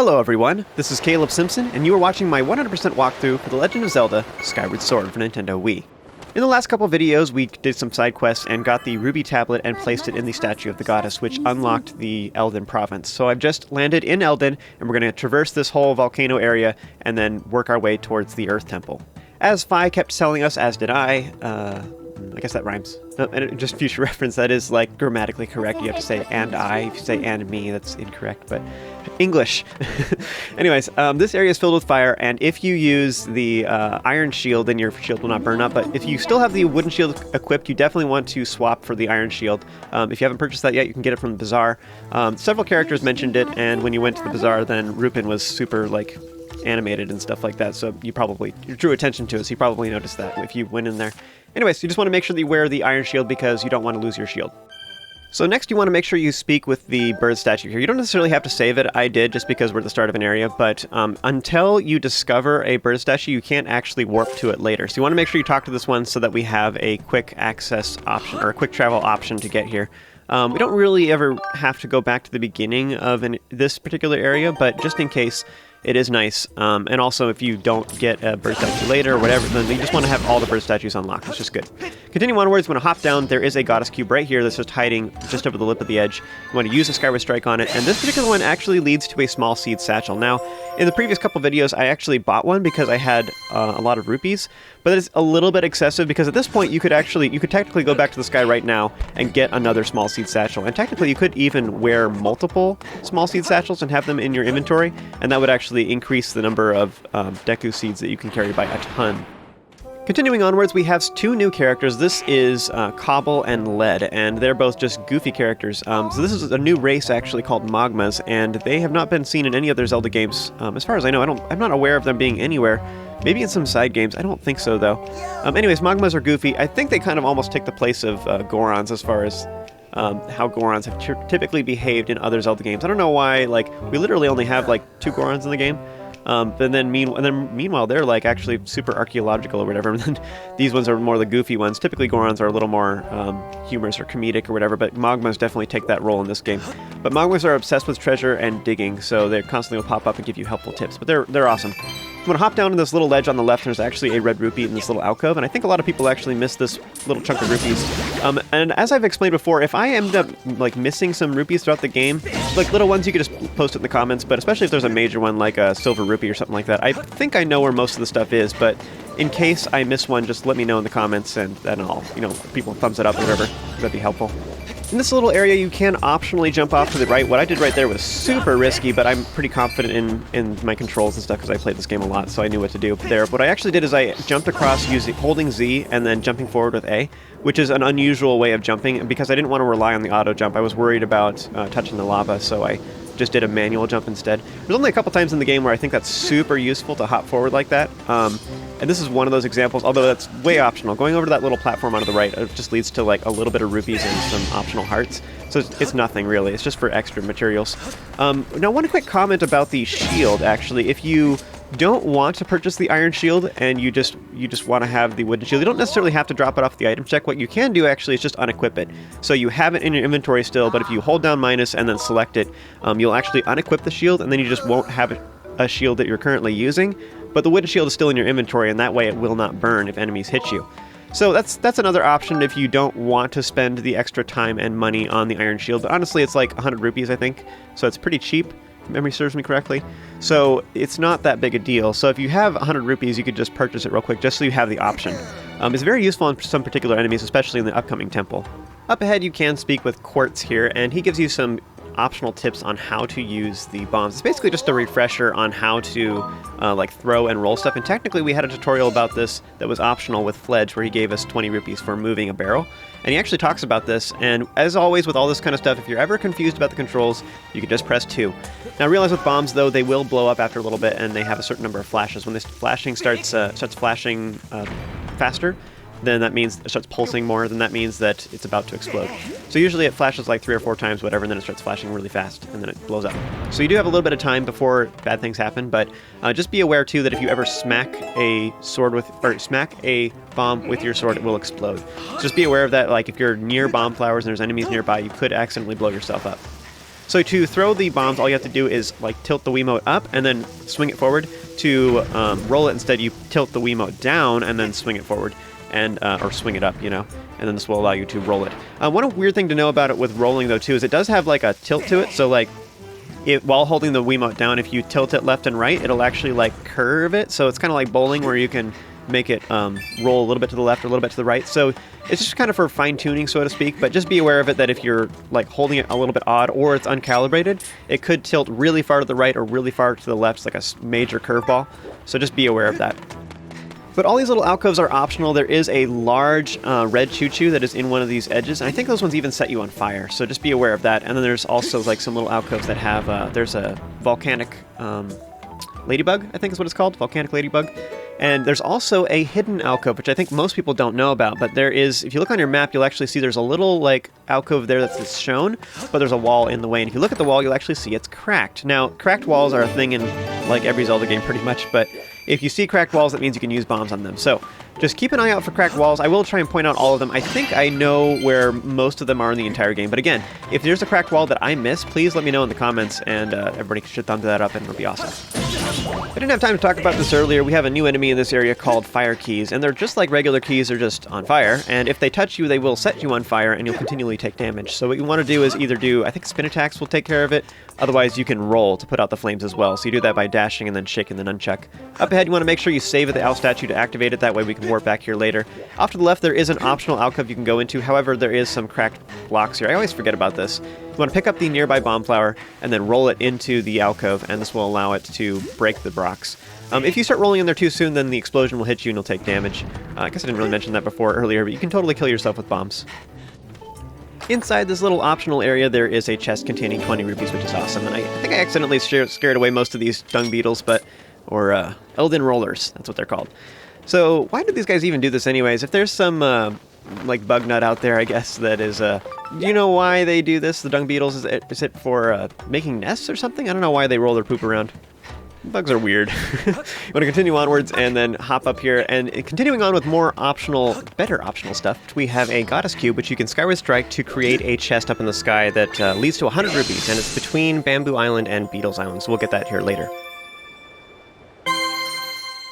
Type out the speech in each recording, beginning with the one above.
Hello everyone, this is Caleb Simpson, and you are watching my 100% walkthrough for The Legend of Zelda Skyward Sword for Nintendo Wii. In the last couple videos, we did some side quests and got the ruby tablet and placed it in the statue of the goddess, which unlocked the Eldin province. So I've just landed in Eldin, and we're going to traverse this whole volcano area and then work our way towards the Earth Temple. As Fi kept telling us, as did I guess that rhymes. No, and just future reference, that is like grammatically correct. You have to say and I. If you say and me, that's incorrect, but English. Anyways, this area is filled with fire, and if you use the iron shield, then your shield will not burn up. But if you still have the wooden shield equipped, you definitely want to swap for the iron shield. If you haven't purchased that yet, you can get it from the bazaar. Several characters mentioned it, and when you went to the bazaar, then Rupin was super, like, animated and stuff like that, so you drew attention to it, so you probably noticed that if you went in there. Anyways, you just want to make sure that you wear the iron shield because you don't want to lose your shield. So next you want to make sure you speak with the bird statue here. You don't necessarily have to save it. I did just because we're at the start of an area, but until you discover a bird statue, you can't actually warp to it later. So you want to make sure you talk to this one so that we have a quick access option, or a quick travel option to get here. We don't really ever have to go back to the beginning of this particular area, but just in case, it is nice. And also, if you don't get a bird statue later or whatever, then you just want to have all the bird statues unlocked. It's just good. Continuing onwards, you want to hop down. There is a goddess cube right here that's just hiding just over the lip of the edge. You want to use a Skyward Strike on it, and this particular one actually leads to a small seed satchel. Now, in the previous couple videos, I actually bought one because I had a lot of rupees, but it's a little bit excessive because at this point you could technically go back to the sky right now and get another small seed satchel. And technically you could even wear multiple small seed satchels and have them in your inventory, and that would actually increase the number of Deku seeds that you can carry by a ton. Continuing onwards, we have two new characters. This is Cobble and Lead, and they're both just goofy characters. So this is a new race actually called Mogmas, and they have not been seen in any other Zelda games. As far as I know, I'm not aware of them being anywhere. Maybe in some side games. I don't think so, though. Anyways, Mogmas are goofy. I think they kind of almost take the place of Gorons as far as how Gorons have typically behaved in other Zelda games. I don't know why, like, we literally only have, like, 2 Gorons in the game. Meanwhile, they're like actually super archaeological or whatever. And then these ones are more the goofy ones. Typically, Gorons are a little more humorous or comedic or whatever, but Mogmas definitely take that role in this game. But Mogmas are obsessed with treasure and digging, so they constantly will pop up and give you helpful tips. But they're awesome. I'm going to hop down to this little ledge on the left. There's actually a red rupee in this little alcove, and I think a lot of people actually miss this little chunk of rupees. And as I've explained before, if I end up like missing some rupees throughout the game, like little ones, you could just post it in the comments, but especially if there's a major one like a silver rupee or something like that, I think I know where most of the stuff is, but in case I miss one, just let me know in the comments, and then I'll, people thumbs it up or whatever. That'd be helpful. In this little area, you can optionally jump off to the right. What I did right there was super risky, but I'm pretty confident in my controls and stuff because I played this game a lot, so I knew what to do there. What I actually did is I jumped across holding Z and then jumping forward with A, which is an unusual way of jumping, because I didn't want to rely on the auto jump. I was worried about touching the lava, so I just did a manual jump instead. There's only a couple times in the game where I think that's super useful to hop forward like that. And this is one of those examples, although that's way optional. Going over to that little platform on the right, it just leads to like a little bit of rupees and some optional hearts. So it's nothing really, it's just for extra materials. Now one quick comment about the shield, actually. If you don't want to purchase the iron shield and you just want to have the wooden shield, you don't necessarily have to drop it off the item check. What you can do actually is just unequip it. So you have it in your inventory still, but if you hold down minus and then select it, you'll actually unequip the shield, and then you just won't have a shield that you're currently using, but the wooden shield is still in your inventory, and that way it will not burn if enemies hit you. So that's another option if you don't want to spend the extra time and money on the iron shield. But honestly, it's like 100 rupees, I think, so it's pretty cheap, if memory serves me correctly. So it's not that big a deal. So if you have 100 rupees, you could just purchase it real quick, just so you have the option. It's very useful on some particular enemies, especially in the upcoming temple. Up ahead, you can speak with Quartz here, and he gives you some optional tips on how to use the bombs. It's basically just a refresher on how to like throw and roll stuff, and technically we had a tutorial about this that was optional with Fledge, where he gave us 20 rupees for moving a barrel, and he actually talks about this. And as always with all this kind of stuff, if you're ever confused about the controls, you can just press 2. Now realize with bombs though, they will blow up after a little bit, and they have a certain number of flashes. When this flashing starts flashing faster, then that means it starts pulsing more, then that means that it's about to explode. So usually it flashes like 3 or 4 times, whatever, and then it starts flashing really fast, and then it blows up. So you do have a little bit of time before bad things happen, but just be aware too that if you ever smack a bomb with your sword, it will explode. So just be aware of that. Like if you're near bomb flowers and there's enemies nearby, you could accidentally blow yourself up. So to throw the bombs, all you have to do is like tilt the Wiimote up and then swing it forward. To roll it instead, you tilt the Wiimote down and then swing it forward, and or swing it up, you know, and then this will allow you to roll it. One weird thing to know about it with rolling though too is it does have like a tilt to it. So like while holding the Wiimote down, if you tilt it left and right, it'll actually like curve it. So it's kind of like bowling where you can make it roll a little bit to the left or a little bit to the right. So it's just kind of for fine-tuning, so to speak, but just be aware of it that if you're like holding it a little bit odd or it's uncalibrated, it could tilt really far to the right or really far to the left. It's like a major curveball. So just be aware of that. But all these little alcoves are optional. There is a large red choo-choo that is in one of these edges, and I think those ones even set you on fire, so just be aware of that. And then there's also like some little alcoves that have, there's a volcanic ladybug, I think is what it's called, volcanic ladybug. And there's also a hidden alcove, which I think most people don't know about, but there is, if you look on your map, you'll actually see there's a little like alcove there that's shown, but there's a wall in the way, and if you look at the wall, you'll actually see it's cracked. Now, cracked walls are a thing in like every Zelda game pretty much, but if you see cracked walls, that means you can use bombs on them. So just keep an eye out for cracked walls. I will try and point out all of them. I think I know where most of them are in the entire game, but again, if there's a cracked wall that I miss, please let me know in the comments, and everybody should thumb that up, and it'll be awesome. I didn't have time to talk about this earlier. We have a new enemy in this area called fire keys, and they're just like regular keys, they're just on fire, and if they touch you, they will set you on fire, and you'll continually take damage. So what you want to do is either do, I think spin attacks will take care of it, otherwise you can roll to put out the flames as well. So you do that by dashing and then shaking the nunchuck. Up ahead, you want to make sure you save at the owl statue to activate it, that way we can warp back here later. Off to the left, there is an optional alcove you can go into, however, there is some cracked blocks here. I always forget about this. You want to pick up the nearby bomb flower and then roll it into the alcove, and this will allow it to break the blocks. If you start rolling in there too soon, then the explosion will hit you and you'll take damage. I guess I didn't really mention that before earlier, but you can totally kill yourself with bombs. Inside this little optional area, there is a chest containing 20 rupees, which is awesome, and I think I accidentally scared away most of these dung beetles, or Eldin rollers, that's what they're called. So why did these guys even do this anyways? If there's some like bug nut out there, I guess, that is, do you know why they do this, the dung beetles? Is it for making nests or something? I don't know why they roll their poop around. Bugs are weird. You want to continue onwards and then hop up here, and continuing on with more optional, better optional stuff, we have a goddess cube, which you can Skyward Strike to create a chest up in the sky that leads to 100 rupees, and it's between Bamboo Island and Beetles Island, so we'll get that here later.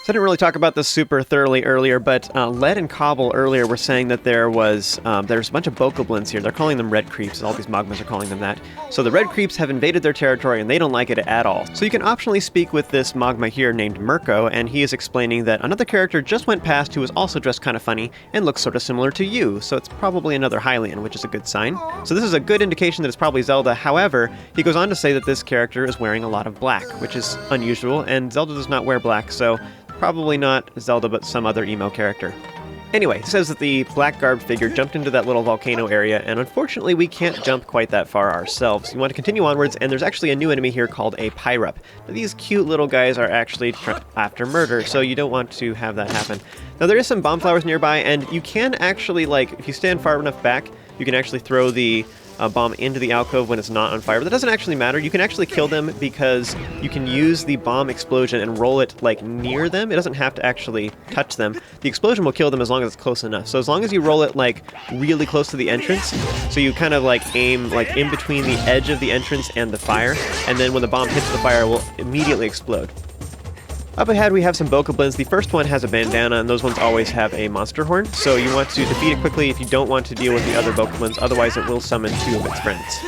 So I didn't really talk about this super thoroughly earlier, but Led and Cobble earlier were saying that there's a bunch of Bokoblins here. They're calling them red creeps. All these Mogmas are calling them that. So the red creeps have invaded their territory, and they don't like it at all. So you can optionally speak with this Mogma here named Mirko, and he is explaining that another character just went past who is also dressed kind of funny and looks sort of similar to you. So it's probably another Hylian, which is a good sign. So this is a good indication that it's probably Zelda. However, he goes on to say that this character is wearing a lot of black, which is unusual, and Zelda does not wear black, so probably not Zelda, but some other emo character. Anyway, it says that the black garbed figure jumped into that little volcano area, and unfortunately we can't jump quite that far ourselves. You want to continue onwards, and there's actually a new enemy here called a Pyrup. Now, these cute little guys are actually after murder, so you don't want to have that happen. Now there is some bomb flowers nearby, and you can actually, like, if you stand far enough back, you can actually throw the bomb into the alcove when it's not on fire, but that doesn't actually matter. You can actually kill them because you can use the bomb explosion and roll it like near them. It doesn't have to actually touch them. The explosion will kill them as long as it's close enough. So as long as you roll it like really close to the entrance, so you kind of like aim like in between the edge of the entrance and the fire, and then when the bomb hits the fire, it will immediately explode. Up ahead, we have some Bokoblins. The first one has a bandana, and those ones always have a monster horn, so you want to defeat it quickly if you don't want to deal with the other Bokoblins, otherwise it will summon two of its friends.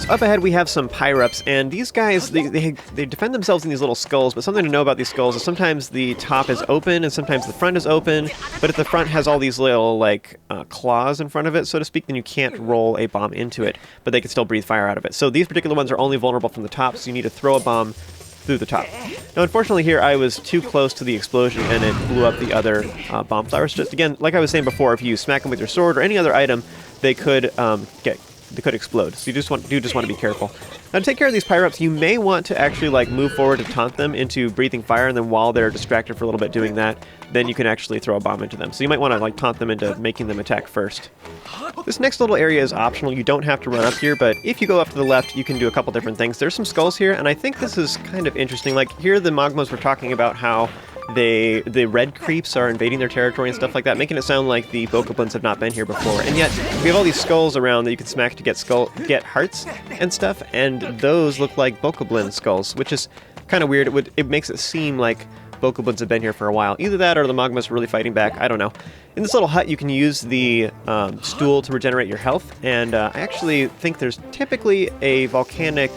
So up ahead, we have some Pyrups, and these guys, they defend themselves in these little skulls, but something to know about these skulls is sometimes the top is open, and sometimes the front is open, but if the front has all these little, like, claws in front of it, so to speak, then you can't roll a bomb into it, but they can still breathe fire out of it. So these particular ones are only vulnerable from the top, so you need to throw a bomb through the top. Now, unfortunately here, I was too close to the explosion and it blew up the other bomb flowers. Just again, like I was saying before, if you smack them with your sword or any other item, they could explode. So you just want to be careful. Now, to take care of these Pyrups, you may want to actually like move forward to taunt them into breathing fire, and then while they're distracted for a little bit doing that, then you can actually throw a bomb into them. So you might want to like taunt them into making them attack first. This next little area is optional. You don't have to run up here, but if you go up to the left, you can do a couple different things. There's some skulls here, and I think this is kind of interesting. Like here, the Mogmas were talking about how the red creeps are invading their territory and stuff like that, making it sound like the Bokoblins have not been here before. And yet, we have all these skulls around that you can smack to get hearts and stuff, and those look like Bokoblin skulls, which is kind of weird. It makes it seem like Bokoblins have been here for a while. Either that or the Mogmas are really fighting back. I don't know. In this little hut, you can use the stool to regenerate your health, and I actually think there's typically a volcanic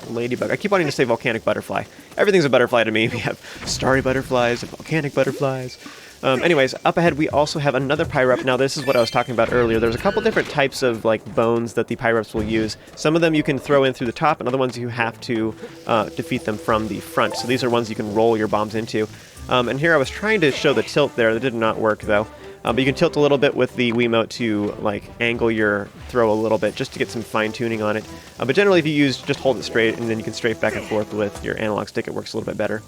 ladybug. I keep wanting to say volcanic butterfly. Everything's a butterfly to me. We have starry butterflies and volcanic butterflies. Anyways, up ahead we also have another Pyrup. Now this is what I was talking about earlier. There's a couple different types of like bones that the Pyrups will use. Some of them you can throw in through the top, and other ones you have to defeat them from the front. So these are ones you can roll your bombs into. And here I was trying to show the tilt there. That did not work though. But you can tilt a little bit with the Wiimote to like angle your throw a little bit just to get some fine tuning on it. But generally if you just hold it straight and then you can strafe back and forth with your analog stick, it works a little bit better.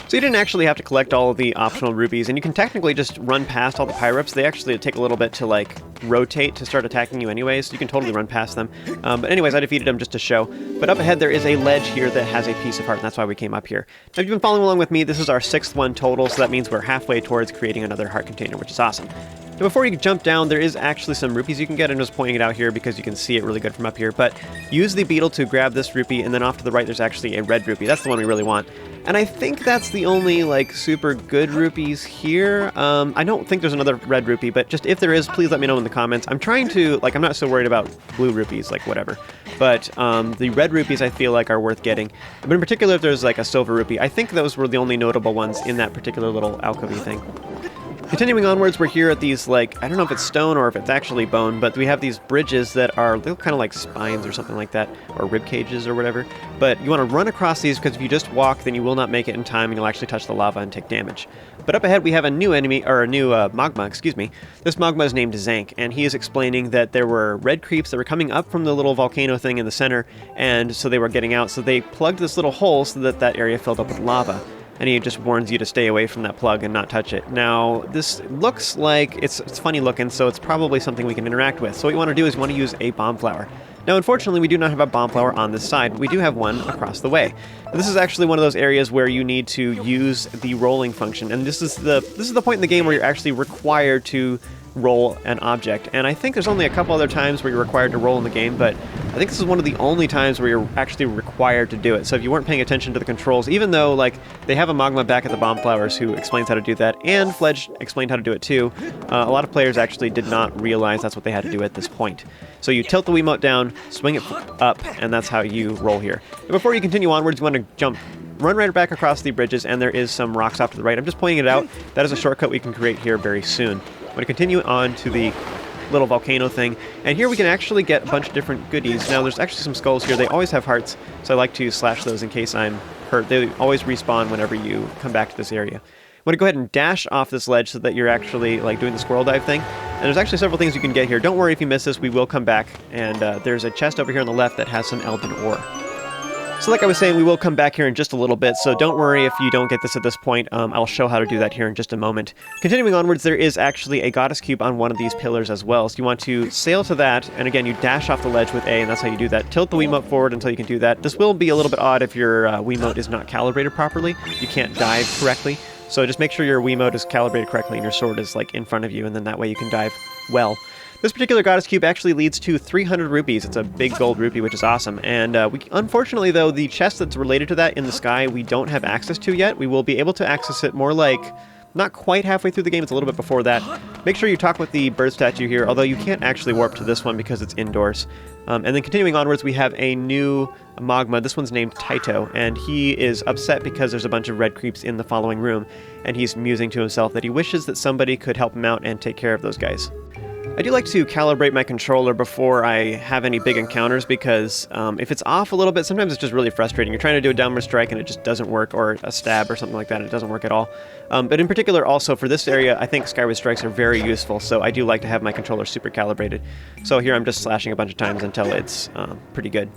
So you didn't actually have to collect all of the optional rupees, and you can technically just run past all the Pyrups. They actually take a little bit to like rotate to start attacking you anyways, so you can totally run past them. But anyways, I defeated them just to show. But up ahead there is a ledge here that has a piece of heart, and that's why we came up here. Now if you've been following along with me, this is our 6th one total, so that means we're halfway towards creating another heart container, which is awesome. Now before you jump down, there is actually some rupees you can get. I'm just pointing it out here because you can see it really good from up here. But use the beetle to grab this rupee, and then off to the right there's actually a red rupee. That's the one we really want. And I think that's the only like super good rupees here. I don't think there's another red rupee, but just if there is, please let me know in the comments. I'm trying to, like, I'm not so worried about blue rupees, like whatever. But the red rupees I feel like are worth getting. But in particular if there's like a silver rupee, I think those were the only notable ones in that particular little alcovey thing. Continuing onwards, we're here at these, like, I don't know if it's stone or if it's actually bone, but we have these bridges that are little kind of like spines or something like that, or rib cages or whatever. But you want to run across these because if you just walk, then you will not make it in time and you'll actually touch the lava and take damage. But up ahead we have a new enemy, or a new Mogma, excuse me. This Mogma is named Zank, and he is explaining that there were red creeps that were coming up from the little volcano thing in the center, and so they were getting out, so they plugged this little hole so that that area filled up with lava. And he just warns you to stay away from that plug and not touch it. Now, this looks like it's funny looking, so it's probably something we can interact with. So what you want to do is you want to use a bomb flower. Now, unfortunately, we do not have a bomb flower on this side. We do have one across the way. Now, this is actually one of those areas where you need to use the rolling function, and this is the point in the game where you're actually required to roll an object. And I think there's only a couple other times where you're required to roll in the game, but I think this is one of the only times where you're actually required to do it. So if you weren't paying attention to the controls, even though like they have a Mogma back at the Bomb Flowers who explains how to do that, and Fledge explained how to do it too, a lot of players actually did not realize that's what they had to do at this point. So you tilt the Wiimote down, swing it up, and that's how you roll here. And before you continue onwards, you want to run right back across the bridges, and there is some rocks off to the right. I'm just pointing it out. That is a shortcut we can create here very soon. I'm going to continue on to the little volcano thing, and here we can actually get a bunch of different goodies. Now there's actually some skulls here. They always have hearts, so I like to slash those in case I'm hurt. They always respawn whenever you come back to this area. I'm going to go ahead and dash off this ledge so that you're actually like doing the squirrel dive thing. And there's actually several things you can get here. Don't worry if you miss this, we will come back. And there's a chest over here on the left that has some Eldin ore. So like I was saying, we will come back here in just a little bit, so don't worry if you don't get this at this point. I'll show how to do that here in just a moment. Continuing onwards, there is actually a goddess cube on one of these pillars as well, so you want to sail to that, and again, you dash off the ledge with A, and that's how you do that. Tilt the Wiimote forward until you can do that. This will be a little bit odd if your Wiimote is not calibrated properly. You can't dive correctly, so just make sure your Wiimote is calibrated correctly and your sword is like in front of you, and then that way you can dive well. This particular goddess cube actually leads to 300 rupees. It's a big gold rupee, which is awesome. And unfortunately, though, the chest that's related to that in the sky, we don't have access to yet. We will be able to access it more like not quite halfway through the game. It's a little bit before that. Make sure you talk with the bird statue here, although you can't actually warp to this one because it's indoors. And then continuing onwards, we have a new Mogma. This one's named Taito, and he is upset because there's a bunch of red creeps in the following room, and he's musing to himself that he wishes that somebody could help him out and take care of those guys. I do like to calibrate my controller before I have any big encounters because if it's off a little bit, sometimes it's just really frustrating. You're trying to do a downward strike and it just doesn't work, or a stab or something like that, and it doesn't work at all. But in particular, also for this area, I think Skyward Strikes are very useful, so I do like to have my controller super calibrated. So here I'm just slashing a bunch of times until it's pretty good.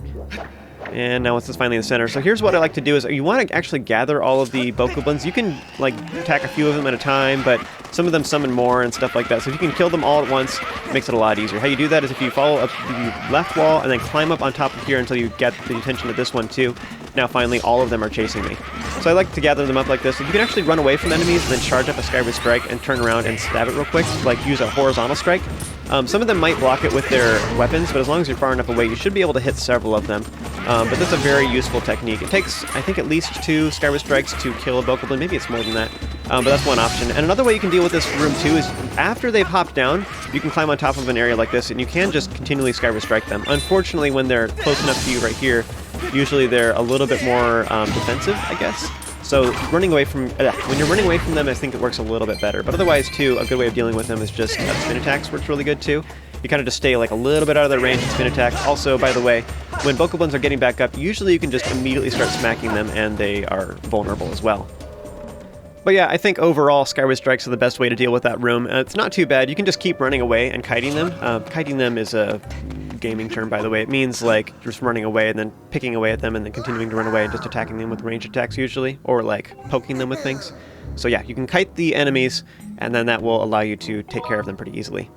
And now it's just finally in the center. So here's what I like to do is you want to actually gather all of the Bokoblins. You can like attack a few of them at a time, but some of them summon more and stuff like that. So if you can kill them all at once, it makes it a lot easier. How you do that is if you follow up the left wall and then climb up on top of here until you get the attention of this one too. Now finally all of them are chasing me. So I like to gather them up like this. So you can actually run away from enemies and then charge up a Skyward Strike and turn around and stab it real quick. Like use a horizontal strike. Some of them might block it with their weapons, but as long as you're far enough away, you should be able to hit several of them. But that's a very useful technique. It takes, I think, at least 2 Skyward Strikes to kill a Bokoblin. Maybe it's more than that, but that's one option. And another way you can deal with this room, too, is after they've hopped down, you can climb on top of an area like this, and you can just continually Skyward Strike them. Unfortunately, when they're close enough to you right here, usually they're a little bit more defensive, I guess. So running away from when you're running away from them, I think it works a little bit better. But otherwise, too, a good way of dealing with them is just spin attacks works really good too. You kind of just stay like a little bit out of their range and spin attacks. Also, by the way, when Bokoblins are getting back up, usually you can just immediately start smacking them and they are vulnerable as well. But yeah, I think overall Skyward Strikes are the best way to deal with that room. It's not too bad. You can just keep running away and kiting them. Kiting them is a gaming term, by the way. It means like just running away and then picking away at them and then continuing to run away and just attacking them with ranged attacks usually, or like poking them with things. So yeah, you can kite the enemies and then that will allow you to take care of them pretty easily.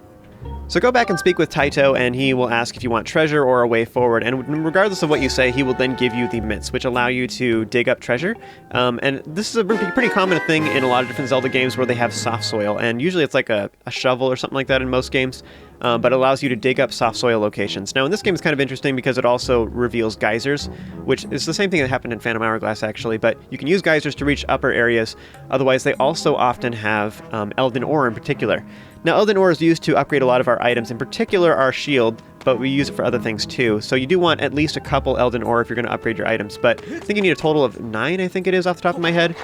So go back and speak with Taito, and he will ask if you want treasure or a way forward, and regardless of what you say, he will then give you the mitts, which allow you to dig up treasure. And this is a pretty common thing in a lot of different Zelda games where they have soft soil, and usually it's like a shovel or something like that in most games, but it allows you to dig up soft soil locations. Now in this game it's kind of interesting because it also reveals geysers, which is the same thing that happened in Phantom Hourglass actually, but you can use geysers to reach upper areas. Otherwise they also often have Eldin ore in particular. Now, Eldin ore is used to upgrade a lot of our items, in particular our shield, but we use it for other things too. So you do want at least a couple Eldin ore if you're going to upgrade your items, but I think you need a total of 9, I think it is, off the top of my head.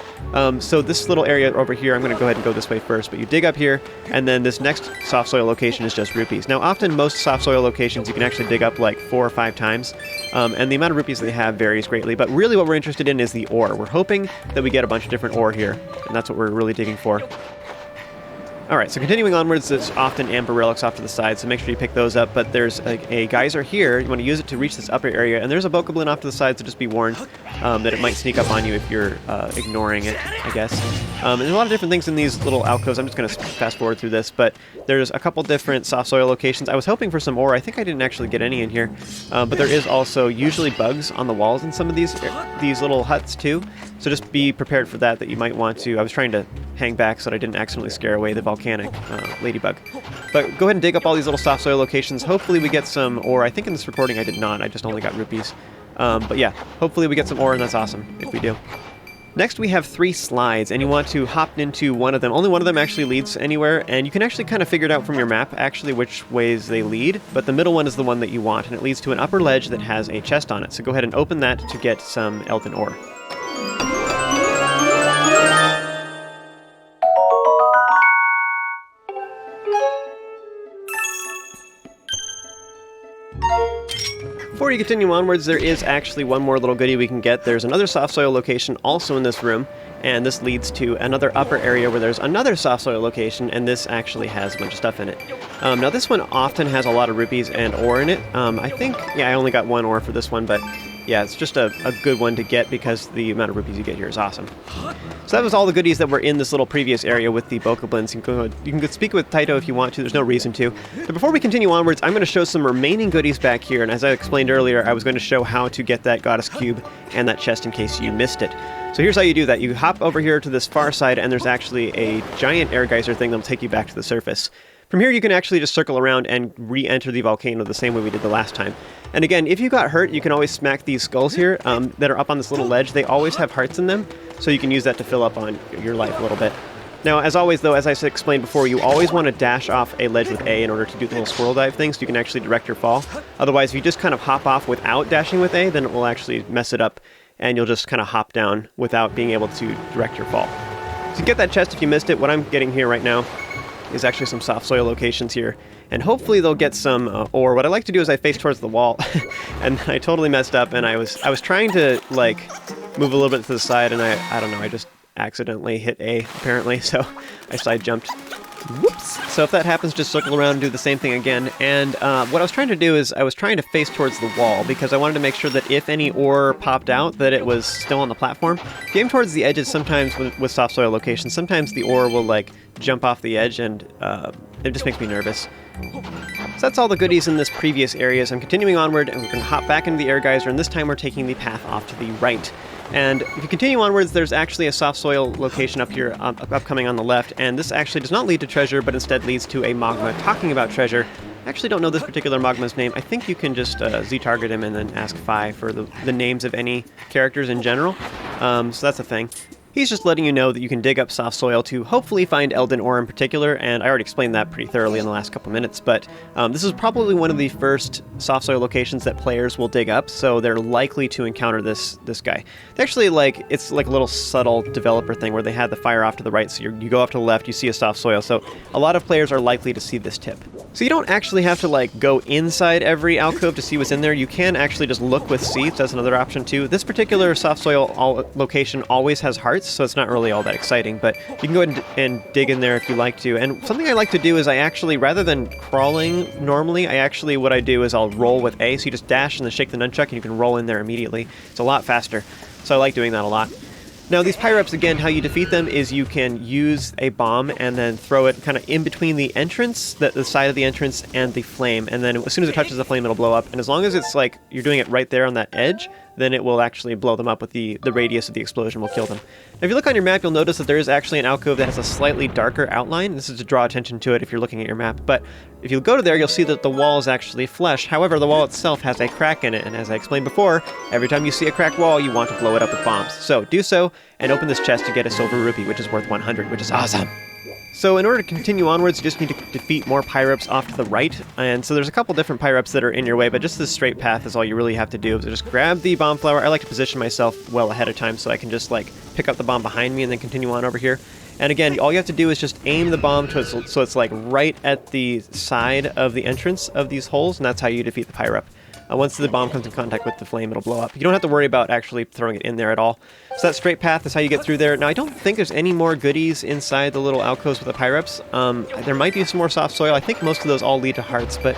So this little area over here, I'm going to go ahead and go this way first, but you dig up here, and then this next soft soil location is just rupees. Now, often most soft soil locations you can actually dig up like 4 or 5 times, and the amount of rupees they have varies greatly, but really what we're interested in is the ore. We're hoping that we get a bunch of different ore here, and that's what we're really digging for. Alright, so continuing onwards, there's often amber relics off to the side, so make sure you pick those up, but there's a geyser here. You want to use it to reach this upper area, and there's a Bokoblin off to the side, so just be warned that it might sneak up on you if you're ignoring it, I guess. And there's a lot of different things in these little alcoves. I'm just going to fast forward through this, but there's a couple different soft soil locations. I was hoping for some ore. I think I didn't actually get any in here, but there is also usually bugs on the walls in some of these little huts too, so just be prepared for that you might want to. I was trying to hang back so that I didn't accidentally scare away the volcanic ladybug. But go ahead and dig up all these little soft soil locations. Hopefully we get some ore. I think in this recording I did not. I just only got rupees. But yeah, hopefully we get some ore, and that's awesome if we do. Next we have 3 slides, and you want to hop into one of them. Only one of them actually leads anywhere, and you can actually kind of figure it out from your map actually which ways they lead, but the middle one is the one that you want, and it leads to an upper ledge that has a chest on it. So go ahead and open that to get some Eldin ore. Before you continue onwards, there is actually one more little goodie we can get. There's another soft soil location also in this room, and this leads to another upper area where there's another soft soil location, and this actually has a bunch of stuff in it. Now this one often has a lot of rupees and ore in it. I think, yeah, I only got 1 ore for this one, but yeah, it's just a good one to get because the amount of rupees you get here is awesome. So that was all the goodies that were in this little previous area with the Bokoblins. You can go speak with Taito if you want to, there's no reason to. But before we continue onwards, I'm going to show some remaining goodies back here, and as I explained earlier, I was going to show how to get that Goddess Cube and that chest in case you missed it. So here's how you do that. You hop over here to this far side, and there's actually a giant air geyser thing that'll take you back to the surface. From here, you can actually just circle around and re-enter the volcano the same way we did the last time. And again, if you got hurt, you can always smack these skulls here that are up on this little ledge. They always have hearts in them, so you can use that to fill up on your life a little bit. Now, as always, though, as I explained before, you always want to dash off a ledge with A in order to do the little swirl dive thing, so you can actually direct your fall. Otherwise, if you just kind of hop off without dashing with A, then it will actually mess it up, and you'll just kind of hop down without being able to direct your fall. So get that chest if you missed it. What I'm getting here right now is actually some soft soil locations here, and hopefully they'll get some ore. What I like to do is I face towards the wall, and I totally messed up, and I was trying to like move a little bit to the side, and I don't know, I just accidentally hit A apparently, so I side jumped. Whoops! So if that happens, just circle around and do the same thing again. And what I was trying to do is I was trying to face towards the wall because I wanted to make sure that if any ore popped out, that it was still on the platform. If you aim towards the edges, sometimes with soft soil locations, sometimes the ore will like jump off the edge, and it just makes me nervous. So that's all the goodies in this previous area. So I'm continuing onward, and we're going to hop back into the air geyser, and this time we're taking the path off to the right. And if you continue onwards, there's actually a soft soil location up here, upcoming on the left, and this actually does not lead to treasure, but instead leads to a Mogma talking about treasure. I actually don't know this particular Mogma's name. I think you can just Z-target him and then ask Phi for the names of any characters in general. So that's a thing. He's just letting you know that you can dig up soft soil to hopefully find Eldin ore in particular, and I already explained that pretty thoroughly in the last couple minutes, but this is probably one of the first soft soil locations that players will dig up, so they're likely to encounter this guy. They actually, it's like a little subtle developer thing where they had the fire off to the right, so you go off to the left, you see a soft soil, so a lot of players are likely to see this tip. So you don't actually have to go inside every alcove to see what's in there. You can actually just look with seeds. That's another option too. This particular soft soil location always has hearts, so it's not really all that exciting, but you can go ahead and dig in there if you like to. And something I like to do is I actually, rather than crawling normally, what I do is I'll roll with A, so you just dash and then shake the nunchuck and you can roll in there immediately. It's a lot faster, so I like doing that a lot. Now these Pyrups, again, how you defeat them is you can use a bomb and then throw it kind of in between the entrance, the side of the entrance, and the flame, and then as soon as it touches the flame, it'll blow up. And as long as it's you're doing it right there on that edge, then it will actually blow them up with the radius of the explosion will kill them. Now, if you look on your map, you'll notice that there is actually an alcove that has a slightly darker outline. This is to draw attention to it if you're looking at your map, but if you go to there, you'll see that the wall is actually flesh. However, the wall itself has a crack in it, and as I explained before, every time you see a cracked wall, you want to blow it up with bombs. So do so, and open this chest to get a silver rupee, which is worth 100, which is awesome! So in order to continue onwards, you just need to defeat more Pyrups off to the right, and so there's a couple different Pyrups that are in your way, but just this straight path is all you really have to do. So just grab the bomb flower. I like to position myself well ahead of time so I can just pick up the bomb behind me and then continue on over here. And again, all you have to do is just aim the bomb so it's right at the side of the entrance of these holes, and that's how you defeat the Pyrup. Once the bomb comes in contact with the flame, it'll blow up. You don't have to worry about actually throwing it in there at all. So that straight path is how you get through there. Now, I don't think there's any more goodies inside the little alcoves with the Pyrups. There might be some more soft soil. I think most of those all lead to hearts, but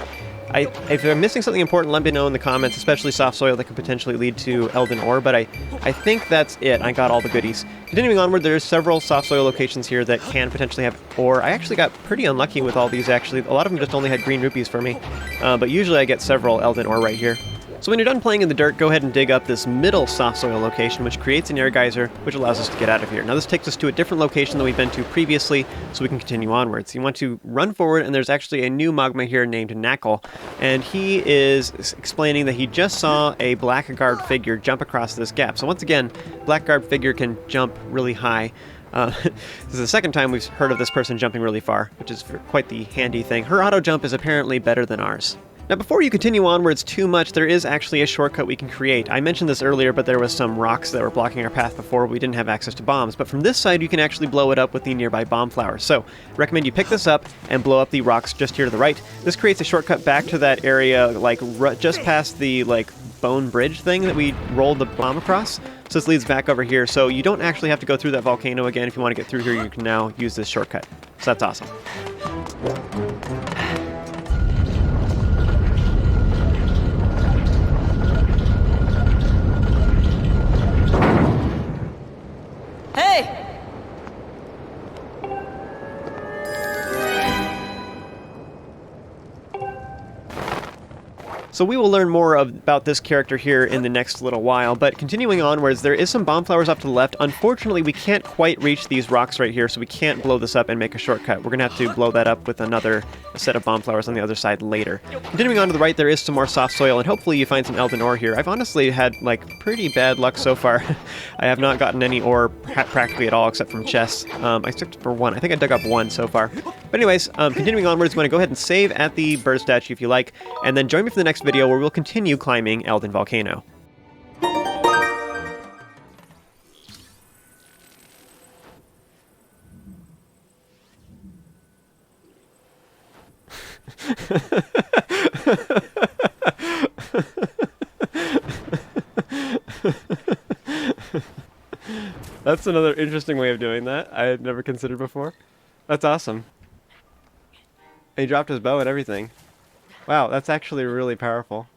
if I'm missing something important, let me know in the comments, especially soft soil that could potentially lead to Eldin ore, but I think that's it. I got all the goodies. Continuing onward, there's several soft soil locations here that can potentially have ore. I actually got pretty unlucky with all these, actually. A lot of them just only had green rupees for me, but usually I get several Eldin ore right here. So when you're done playing in the dirt, go ahead and dig up this middle soft soil location, which creates an air geyser, which allows us to get out of here. Now this takes us to a different location than we've been to previously, so we can continue onwards. You want to run forward, and there's actually a new Mogma here named Knackle, and he is explaining that he just saw a black garbed figure jump across this gap. So once again, black garbed figure can jump really high. This is the second time we've heard of this person jumping really far, which is quite the handy thing. Her auto jump is apparently better than ours. Now, before you continue onwards too much, there is actually a shortcut we can create. I mentioned this earlier, but there was some rocks that were blocking our path before. We didn't have access to bombs, but from this side, you can actually blow it up with the nearby bomb flower. So, recommend you pick this up and blow up the rocks just here to the right. This creates a shortcut back to that area, just past the, bone bridge thing that we rolled the bomb across. So this leads back over here, so you don't actually have to go through that volcano again. If you want to get through here, you can now use this shortcut. So that's awesome. Hey! So we will learn more about this character here in the next little while, but continuing onwards, there is some bomb flowers off to the left. Unfortunately, we can't quite reach these rocks right here, so we can't blow this up and make a shortcut. We're going to have to blow that up with another set of bomb flowers on the other side later. Continuing on to the right, there is some more soft soil, and hopefully you find some Eldin ore here. I've honestly had, pretty bad luck so far. I have not gotten any ore practically at all, except from chests. I checked for one. I think I dug up one so far. But anyways, continuing onwards, you want to go ahead and save at the bird statue if you like, and then join me for the next video where we'll continue climbing Eldin Volcano. That's another interesting way of doing that I had never considered before. That's awesome. He dropped his bow and everything. Wow, that's actually really powerful.